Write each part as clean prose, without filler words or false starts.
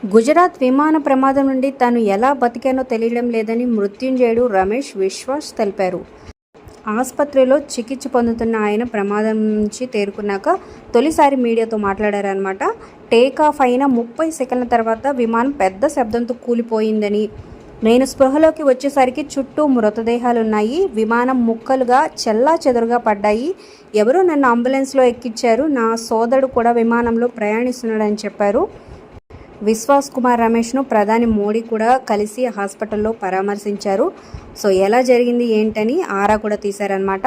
గుజరాత్ విమాన ప్రమాదం నుండి తాను ఎలా బతికానో తెలియడం లేదని మృత్యుంజయుడు రమేష్ విశ్వాస్ తెలిపారు. ఆసుపత్రిలో చికిత్స పొందుతున్న ఆయన ప్రమాదం నుంచి తేరుకున్నాక తొలిసారి మీడియాతో మాట్లాడారన్నమాట. టేకాఫ్ అయిన 30 సెకన్ల తర్వాత విమానం పెద్ద శబ్దంతో కూలిపోయిందని, నేను స్పృహలోకి వచ్చేసరికి చుట్టూ మృతదేహాలున్నాయి, విమానం ముక్కలుగా చెల్లాచెదురుగా పడ్డాయి, ఎవరో నన్ను అంబులెన్స్లో ఎక్కించారు, నా సోదరుడు కూడా విమానంలో ప్రయాణిస్తున్నాడని చెప్పారు. విశ్వాస్ కుమార్ రమేష్ను ప్రధాని మోడీ కూడా కలిసి హాస్పిటల్లో పరామర్శించారు. సో ఎలా జరిగింది ఏంటని ఆరా కూడా తీశారనమాట.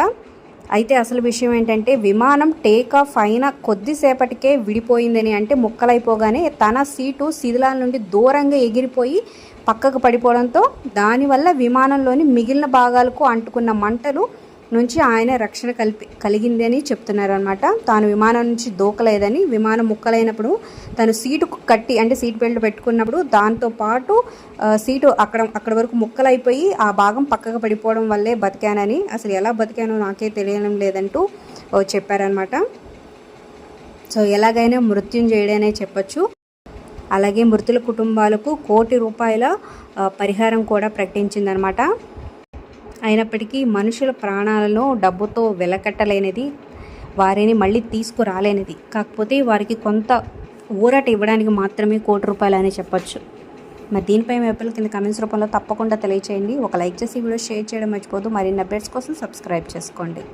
అయితే అసలు విషయం ఏంటంటే, విమానం టేకాఫ్ అయిన కొద్దిసేపటికే విడిపోయిందని, అంటే ముక్కలైపోగానే తన సీటు శిథిలాల నుండి దూరంగా ఎగిరిపోయి పక్కకు పడిపోవడంతో దానివల్ల విమానంలోని మిగిలిన భాగాలకు అంటుకున్న మంటలు నుంచి ఆయన రక్షణ కలిగింది అని చెప్తున్నారనమాట. తాను విమానం నుంచి దూకలేదని, విమానం ముక్కలైనప్పుడు తను సీటు కట్టి, అంటే సీట్ బెల్ట్ పెట్టుకున్నప్పుడు దాంతోపాటు సీటు అక్కడ వరకు ముక్కలైపోయి ఆ భాగం పక్కకు పడిపోవడం వల్లే బతికానని, అసలు ఎలా బతికానో నాకే తెలియడం లేదంటూ చెప్పారనమాట. సో ఎలాగైనా మృత్యుంజయుడనే చెప్పచ్చు. అలాగే మృతుల కుటుంబాలకు ₹1 కోటి పరిహారం కూడా ప్రకటించిందనమాట. అయినప్పటికీ మనుషుల ప్రాణాలను డబ్బుతో వెలకట్టలేనిది, వారిని మళ్ళీ తీసుకురాలేనిది. కాకపోతే వారికి కొంత ఊరట ఇవ్వడానికి మాత్రమే ₹1 కోటి అని చెప్పొచ్చు. మరి దీనిపై మీ అభిప్రాయాలు కింద కామెంట్స్ రూపంలో తప్పకుండా తెలియచేయండి. ఒక లైక్ చేసి వీడియో షేర్ చేయడం మర్చిపోదు. మరిన్ని అప్డేట్స్ కోసం సబ్స్క్రైబ్ చేసుకోండి.